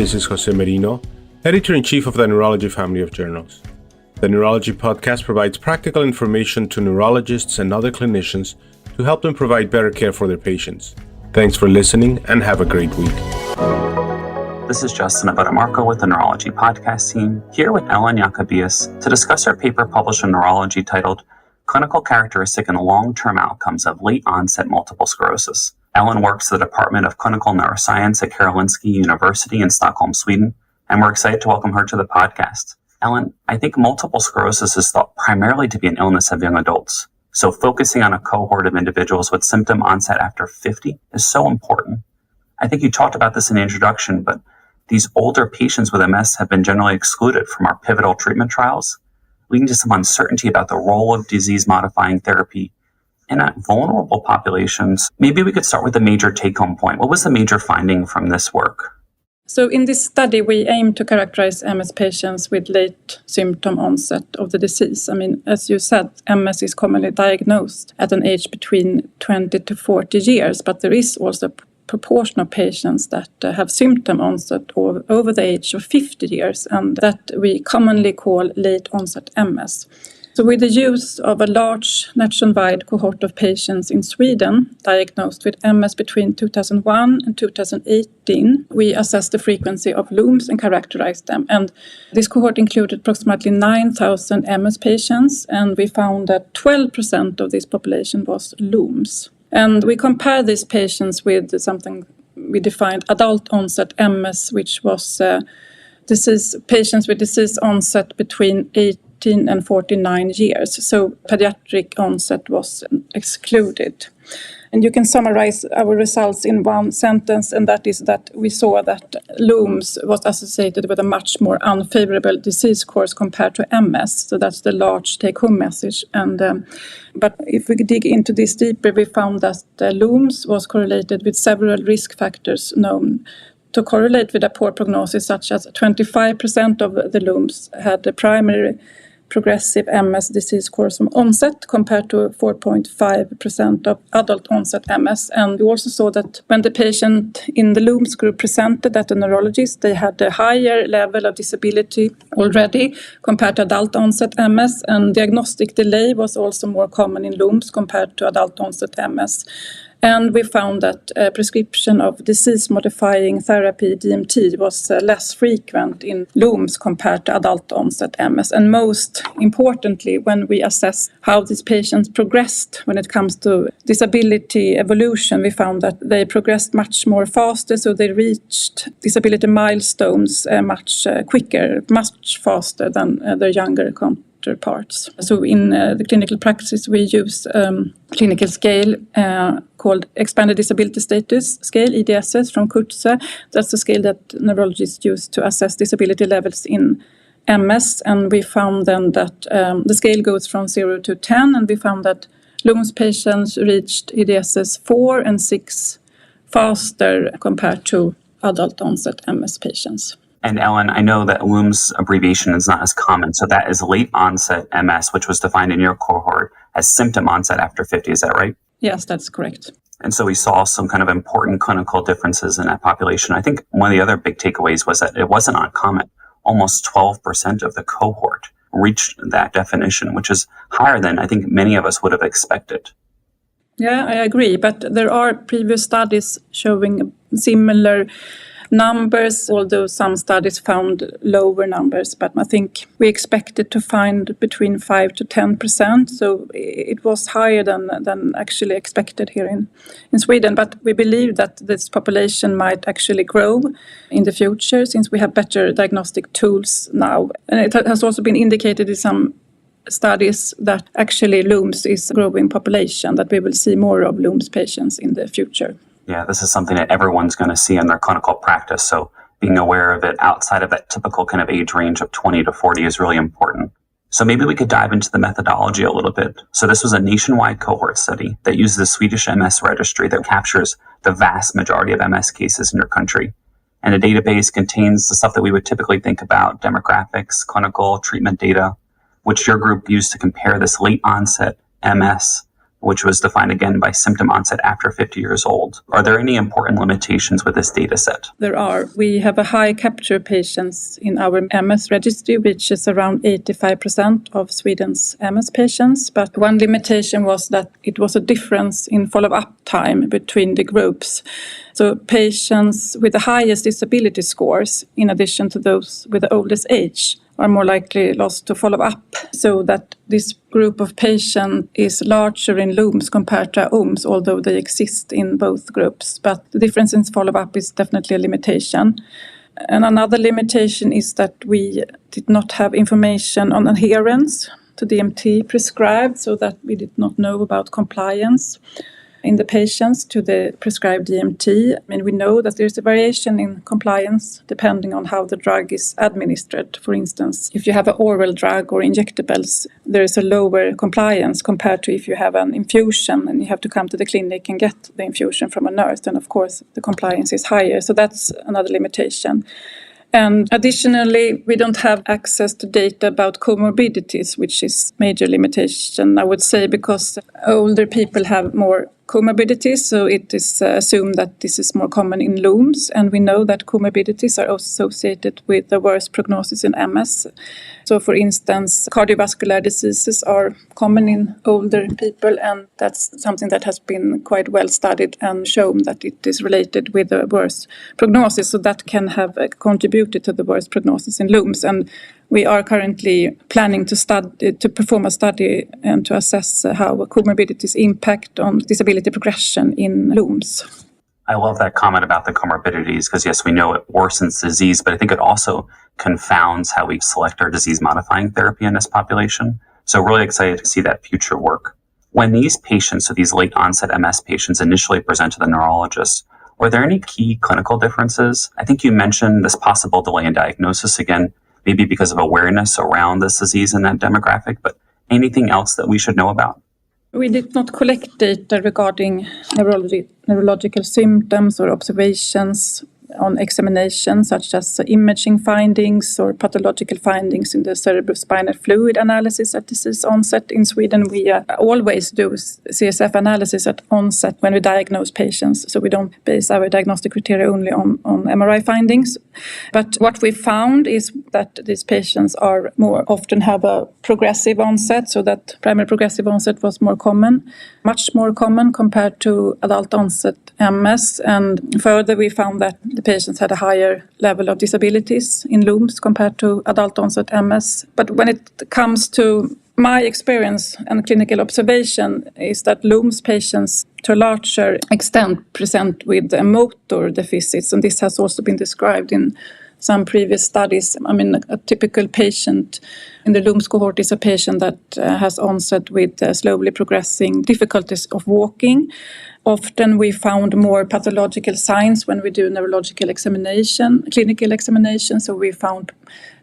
This is Jose Merino, Editor-in-Chief of the Neurology family of journals. The Neurology podcast provides practical information to neurologists and other clinicians to help them provide better care for their patients. Thanks for listening and have a great week. This is Justin Abbatemarco with the Neurology podcast team, here with Ellen Iacobaeus to discuss her paper published in Neurology titled Clinical Characteristic and Long-Term Outcomes of Late-Onset Multiple Sclerosis. Ellen works at the Department of Clinical Neuroscience at Karolinska University in Stockholm, Sweden, and we're excited to welcome her to the podcast. Ellen, I think multiple sclerosis is thought primarily to be an illness of young adults. So focusing on a cohort of individuals with symptom onset after 50 is so important. I think you talked about this in the introduction, but these older patients with MS have been generally excluded from our pivotal treatment trials, leading to some uncertainty about the role of disease-modifying therapy in vulnerable populations. Maybe we could start with the major take-home point. What was the major finding from this work? So in this study, we aim to characterize MS patients with late symptom onset of the disease. I mean, as you said, MS is commonly diagnosed at an age between 20 to 40 years, but there is also a proportion of patients that have symptom onset over the age of 50 years, and that we commonly call late onset MS. So with the use of a large nationwide cohort of patients in Sweden diagnosed with MS between 2001 and 2018, we assessed the frequency of LOMS and characterized them. And this cohort included approximately 9,000 MS patients, and we found that 12% of this population was LOMS. And we compared these patients with something we defined adult-onset MS, which was patients with disease onset between 18 and 49 years. So pediatric onset was excluded. And you can summarize our results in one sentence, and that is that we saw that LOMS was associated with a much more unfavorable disease course compared to MS. So that's the large take-home message. And but if we dig into this deeper, we found that LOMS was correlated with several risk factors known to correlate with a poor prognosis, such as 25% of the LOMS had a primary progressive MS disease course from onset compared to 4.5% of adult-onset MS. And we also saw that when the patient in the LOMS group presented at the neurologist, they had a higher level of disability already compared to adult-onset MS, and diagnostic delay was also more common in LOMS compared to adult-onset MS. And we found that prescription of disease-modifying therapy, DMT, was less frequent in LOMS compared to adult-onset MS. And most importantly, when we assess how these patients progressed when it comes to disability evolution, we found that they progressed much more faster, so they reached disability milestones much quicker, much faster than their younger counterparts. So in the clinical practice, we use clinical scale called Expanded Disability Status Scale, EDSS, from Kurtze. That's the scale that neurologists use to assess disability levels in MS. And we found then that the scale goes from 0 to 10, and we found that LOMS patients reached EDSS 4 and 6 faster compared to adult-onset MS patients. And Ellen, I know that LOMS abbreviation is not as common, so that is late onset MS, which was defined in your cohort as symptom onset after 50, is that right? Yes, that's correct. And so we saw some kind of important clinical differences in that population. I think one of the other big takeaways was that it wasn't uncommon. Almost 12% of the cohort reached that definition, which is higher than I think many of us would have expected. Yeah, I agree, but there are previous studies showing similar numbers, although some studies found lower numbers, but I think we expected to find between 5 to 10%, so it was higher than actually expected here in Sweden. But we believe that this population might actually grow in the future since we have better diagnostic tools now. And it has also been indicated in some studies that actually LOMS is a growing population, that we will see more of LOMS patients in the future. Yeah, this is something that everyone's going to see in their clinical practice. So being aware of it outside of that typical kind of age range of 20 to 40 is really important. So maybe we could dive into the methodology a little bit. So this was a nationwide cohort study that uses the Swedish MS registry that captures the vast majority of MS cases in your country. And the database contains the stuff that we would typically think about: demographics, clinical, treatment data, which your group used to compare this late onset MS which was defined again by symptom onset after 50 years old. Are there any important limitations with this data set? There are. We have a high capture of patients in our MS registry, which is around 85% of Sweden's MS patients. But one limitation was that it was a difference in follow-up time between the groups. So patients with the highest disability scores, in addition to those with the oldest age, are more likely lost to follow-up, so that this group of patients is larger in LOMS compared to OMS, although they exist in both groups. But the difference in follow-up is definitely a limitation. And another limitation is that we did not have information on adherence to DMT prescribed, so that we did not know about compliance in the patients to the prescribed DMT. I mean, we know that there's a variation in compliance depending on how the drug is administered. For instance, if you have an oral drug or injectables, there is a lower compliance compared to if you have an infusion and you have to come to the clinic and get the infusion from a nurse. Then, of course, the compliance is higher. So that's another limitation. And additionally, we don't have access to data about comorbidities, which is major limitation, I would say, because older people have more comorbidities, so it is assumed that this is more common in LOMS, and we know that comorbidities are associated with the worst prognosis in MS. So, for instance, cardiovascular diseases are common in older people, and that's something that has been quite well studied and shown that it is related with the worst prognosis, so that can have contributed to the worst prognosis in LOMS. And we are currently planning to perform a study and to assess how comorbidities impact on disability progression in LOMS. I love that comment about the comorbidities because, yes, we know it worsens disease, but I think it also confounds how we select our disease-modifying therapy in this population. So really excited to see that future work. When these patients, so these late-onset MS patients, initially present to the neurologist, were there any key clinical differences? I think you mentioned this possible delay in diagnosis again, maybe because of awareness around this disease in that demographic, but anything else that we should know about? We did not collect data regarding neurological symptoms or observations on examination, such as imaging findings or pathological findings in the cerebrospinal fluid analysis at disease onset. In Sweden, we always do CSF analysis at onset when we diagnose patients, so we don't base our diagnostic criteria only on MRI findings. But what we found is that these patients are more often have a progressive onset, so that primary progressive onset was more common, much more common compared to adult onset MS. And further, we found that the patients had a higher level of disabilities in LOMS compared to adult onset MS. But when it comes to my experience and clinical observation is that LOMS patients to a larger extent present with motor deficits, and this has also been described in some previous studies. I mean, a typical patient in the LOMS cohort is a patient that has onset with slowly progressing difficulties of walking. Often we found more pathological signs when we do neurological examination, clinical examination. So we found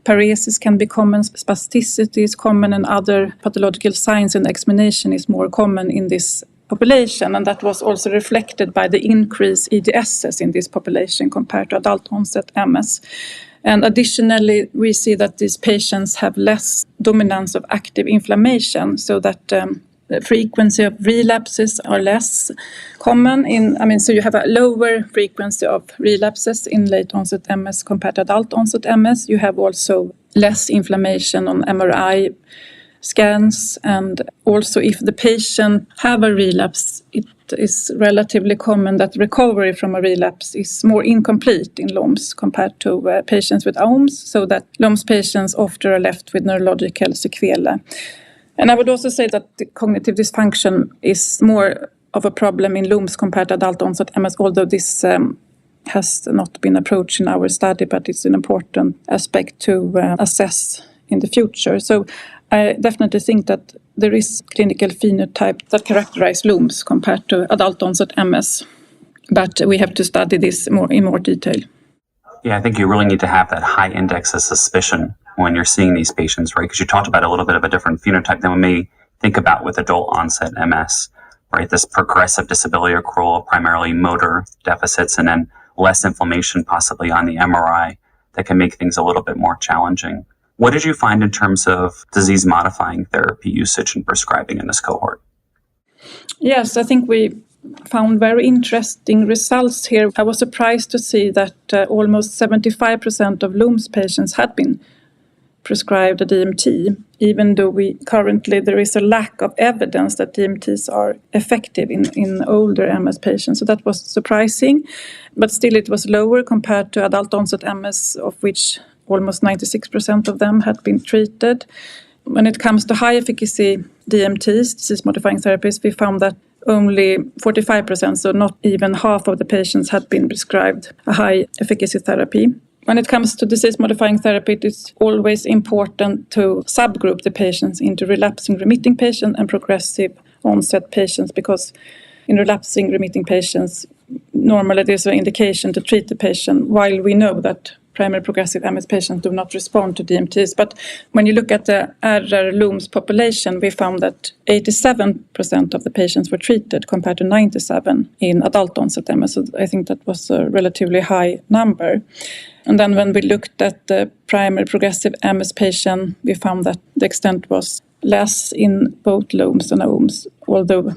paresis can be common, spasticity is common, and other pathological signs in the examination is more common in this population. And that was also reflected by the increased EDSs in this population compared to adult onset MS. And additionally, we see that these patients have less dominance of active inflammation, so that the frequency of relapses are less common so you have a lower frequency of relapses in late onset MS compared to adult onset MS. You have also less inflammation on MRI scans, and also if the patient have a relapse, it is relatively common that recovery from a relapse is more incomplete in LOMS compared to patients with OMS, so that LOMS patients often are left with neurological sequelae. And I would also say that the cognitive dysfunction is more of a problem in LOMS compared to adult onset MS, although this has not been approached in our study, but it's an important aspect to assess in the future. So I definitely think that there is clinical phenotype that characterize LOMS compared to adult onset MS, but we have to study this in more detail. Yeah, I think you really need to have that high index of suspicion when you're seeing these patients, right? Because you talked about a little bit of a different phenotype than we may think about with adult onset MS, right? This progressive disability accrual, primarily motor deficits, and then less inflammation possibly on the MRI that can make things a little bit more challenging. What did you find in terms of disease-modifying therapy usage and prescribing in this cohort? Yes, I think we found very interesting results here. I was surprised to see that almost 75% of LOMS patients had been prescribed a DMT, even though there is a lack of evidence that DMTs are effective in older MS patients. So that was surprising, but still it was lower compared to adult-onset MS, of which almost 96% of them had been treated. When it comes to high-efficacy DMTs, disease-modifying therapies, we found that only 45%, so not even half of the patients had been prescribed a high-efficacy therapy. When it comes to disease-modifying therapy, it is always important to subgroup the patients into relapsing-remitting patients and progressive-onset patients, because in relapsing-remitting patients, normally there's an indication to treat the patient, while we know that primary progressive MS patients do not respond to DMTs. But when you look at the RR-LOMS population, we found that 87% of the patients were treated compared to 97% in adult-onset MS. So I think that was a relatively high number. And then when we looked at the primary progressive MS patient, we found that the extent was less in both LOMS and OMS, although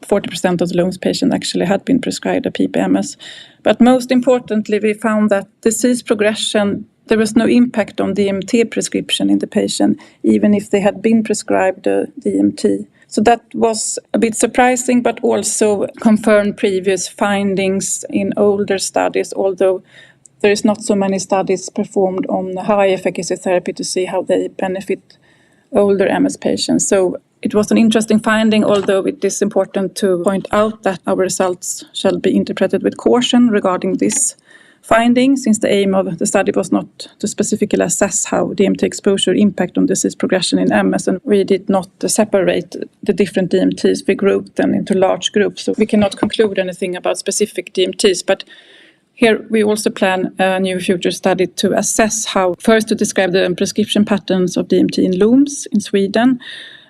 40% of the LOMS patients actually had been prescribed a PPMS. But most importantly, we found that disease progression, there was no impact on DMT prescription in the patient, even if they had been prescribed a DMT. So that was a bit surprising, but also confirmed previous findings in older studies, although there is not so many studies performed on high efficacy therapy to see how they benefit older MS patients. So it was an interesting finding, although it is important to point out that our results shall be interpreted with caution regarding this finding, since the aim of the study was not to specifically assess how DMT exposure impact on disease progression in MS, and we did not separate the different DMTs. We grouped them into large groups, so we cannot conclude anything about specific DMTs. But here we also plan a new future study to assess how, first to describe the prescription patterns of DMT in LOMS in Sweden,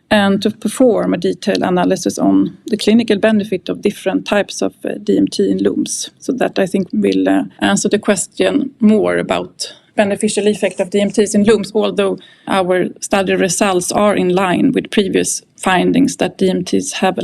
and to perform a detailed analysis on the clinical benefit of different types of DMT in LOMS. So that I think will answer the question more about beneficial effect of DMTs in LOMS, although our study results are in line with previous findings that DMTs have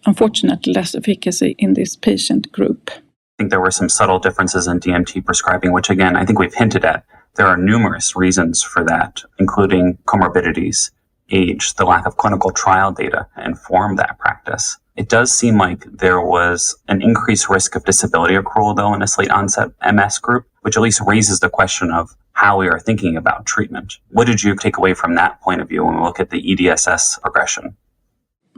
unfortunately less efficacy in this patient group. I think there were some subtle differences in DMT prescribing, which again, I think we've hinted at. There are numerous reasons for that, including comorbidities, age, the lack of clinical trial data inform that practice. It does seem like there was an increased risk of disability accrual, though, in this late-onset MS group, which at least raises the question of how we are thinking about treatment. What did you take away from that point of view when we look at the EDSS progression?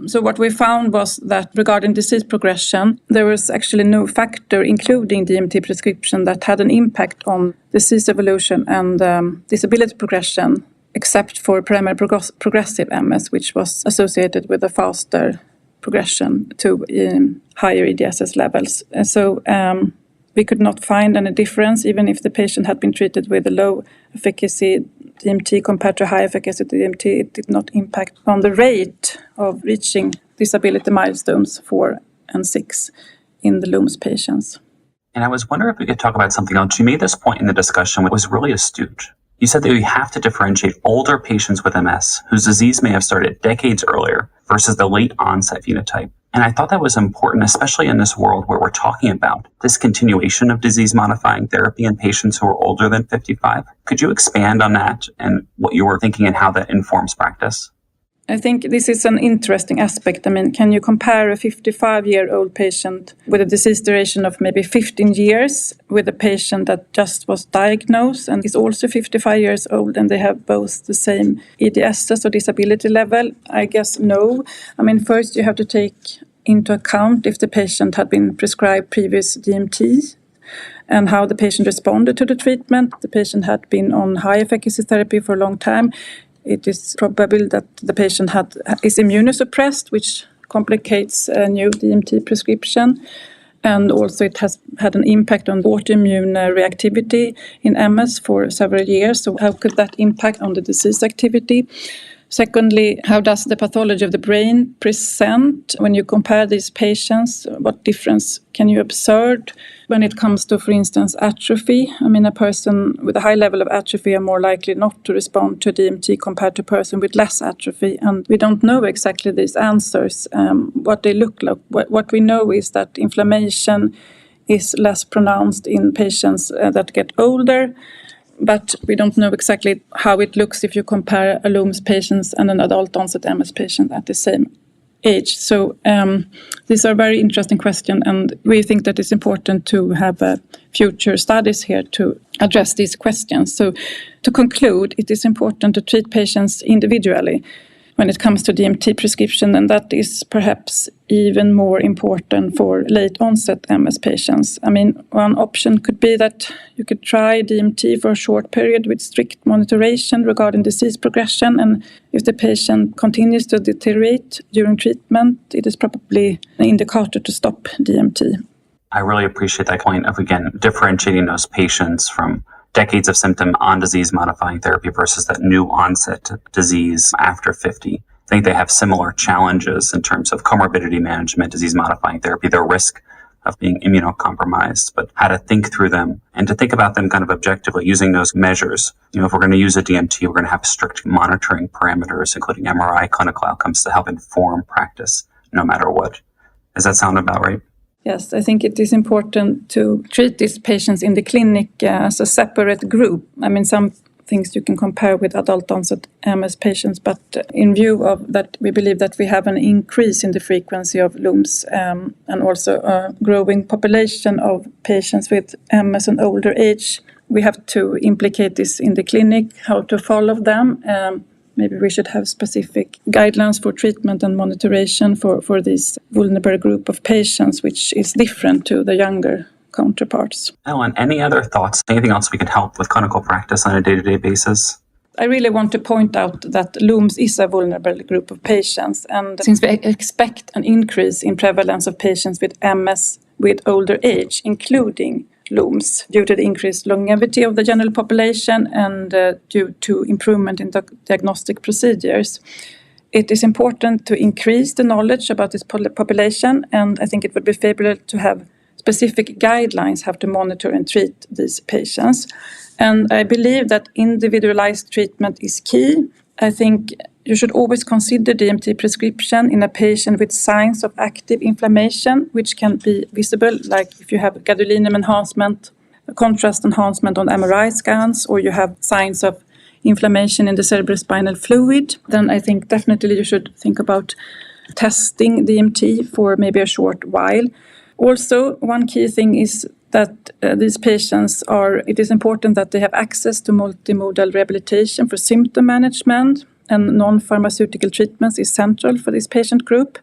So what we found was that regarding disease progression, there was actually no factor, including DMT prescription, that had an impact on disease evolution and disability progression, except for primary progressive MS, which was associated with a faster progression to higher EDSS levels. So we could not find any difference, even if the patient had been treated with a low efficacy DMT compared to high efficacy DMT. It did not impact on the rate of reaching disability milestones 4 and 6 in the LOMS patients. And I was wondering if we could talk about something else. You made this point in the discussion, which was really astute. You said that we have to differentiate older patients with MS whose disease may have started decades earlier versus the late onset phenotype. And I thought that was important, especially in this world where we're talking about discontinuation of disease-modifying therapy in patients who are older than 55. Could you expand on that and what you were thinking and how that informs practice? I think this is an interesting aspect. I mean, can you compare a 55-year-old patient with a disease duration of maybe 15 years with a patient that just was diagnosed and is also 55 years old, and they have both the same EDSS or disability level? I guess no. I mean, first you have to take into account if the patient had been prescribed previous DMT and how the patient responded to the treatment. The patient had been on high efficacy therapy for a long time. It is probable that the patient is immunosuppressed, which complicates a new DMT prescription. And also it has had an impact on autoimmune reactivity in MS for several years. So how could that impact on the disease activity? Secondly, how does the pathology of the brain present when you compare these patients? What difference can you observe when it comes to, for instance, atrophy? I mean, a person with a high level of atrophy are more likely not to respond to DMT compared to a person with less atrophy. And we don't know exactly these answers, what they look like. What we know is that inflammation is less pronounced in patients that get older. But we don't know exactly how it looks if you compare a LOMS patient and an adult-onset MS patient at the same age. So these are very interesting questions, and we think that it's important to have future studies here to address these questions. So to conclude, it is important to treat patients individually when it comes to DMT prescription, and that is perhaps even more important for late-onset MS patients. I mean, one option could be that you could try DMT for a short period with strict monitoration regarding disease progression, and if the patient continues to deteriorate during treatment, it is probably an indicator to stop DMT. I really appreciate that point of, again, differentiating those patients from decades of symptom on disease-modifying therapy versus that new onset disease after 50. I think they have similar challenges in terms of comorbidity management, disease-modifying therapy, their risk of being immunocompromised, but how to think through them and to think about them kind of objectively using those measures. You know, if we're going to use a DMT, we're going to have strict monitoring parameters, including MRI clinical outcomes to help inform practice no matter what. Does that sound about right? Yes, I think it is important to treat these patients in the clinic as a separate group. I mean, some things you can compare with adult-onset MS patients, but in view of that, we believe that we have an increase in the frequency of LOMS and also a growing population of patients with MS and older age. We have to implicate this in the clinic, how to follow them. Maybe we should have specific guidelines for treatment and monitoration for this vulnerable group of patients, which is different to the younger counterparts. Ellen, any other thoughts? Anything else we can help with clinical practice on a day-to-day basis? I really want to point out that LOMS is a vulnerable group of patients. And since we expect an increase in prevalence of patients with MS with older age, including LOMS, due to the increased longevity of the general population and due to improvement in diagnostic procedures, it is important to increase the knowledge about this population, and I think it would be favorable to have specific guidelines how to monitor and treat these patients. And I believe that individualized treatment is key. I think you should always consider DMT prescription in a patient with signs of active inflammation, which can be visible, like if you have gadolinium enhancement, contrast enhancement on MRI scans, or you have signs of inflammation in the cerebrospinal fluid. Then I think definitely you should think about testing DMT for maybe a short while. Also, one key thing is that these patients it is important that they have access to multimodal rehabilitation for symptom management, and non-pharmaceutical treatments is central for this patient group.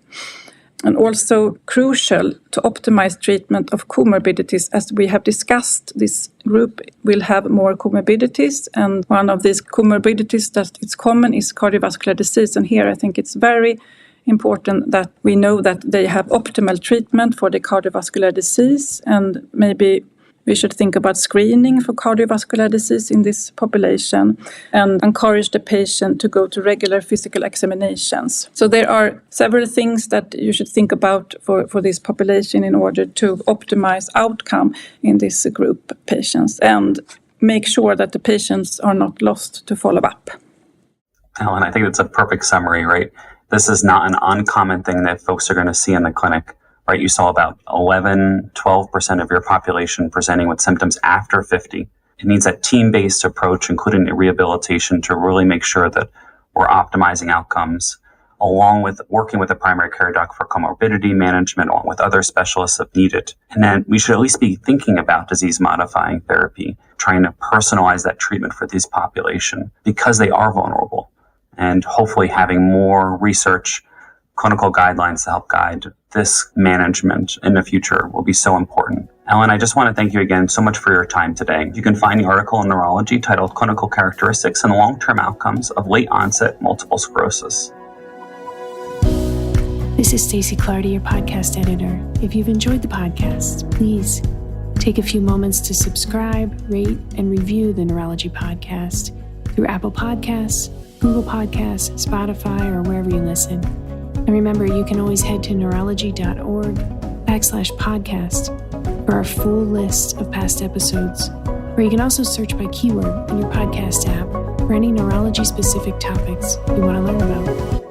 And also crucial to optimize treatment of comorbidities. As we have discussed, this group will have more comorbidities, and one of these comorbidities that is common is cardiovascular disease. And here I think it's very important that we know that they have optimal treatment for the cardiovascular disease, and maybe we should think about screening for cardiovascular disease in this population and encourage the patient to go to regular physical examinations. So there are several things that you should think about for this population in order to optimize outcome in this group of patients and make sure that the patients are not lost to follow up. Ellen, I think that's a perfect summary, right? This is not an uncommon thing that folks are going to see in the clinic, right? You saw about 12% of your population presenting with symptoms after 50. It needs a team-based approach, including rehabilitation, to really make sure that we're optimizing outcomes, along with working with a primary care doc for comorbidity management, along with other specialists if needed. And then we should at least be thinking about disease-modifying therapy, trying to personalize that treatment for this population because they are vulnerable. And hopefully having more research, clinical guidelines to help guide this management in the future will be so important. Ellen, I just want to thank you again so much for your time today. You can find the article in Neurology titled Clinical Characteristics and Long-Term Outcomes of Late-Onset Multiple Sclerosis. This is Stacey Clardy, your podcast editor. If you've enjoyed the podcast, please take a few moments to subscribe, rate, and review the Neurology podcast through Apple Podcasts, Google Podcasts, Spotify, or wherever you listen. And remember, you can always head to neurology.org/podcast for our full list of past episodes. Or you can also search by keyword in your podcast app for any neurology-specific topics you want to learn about.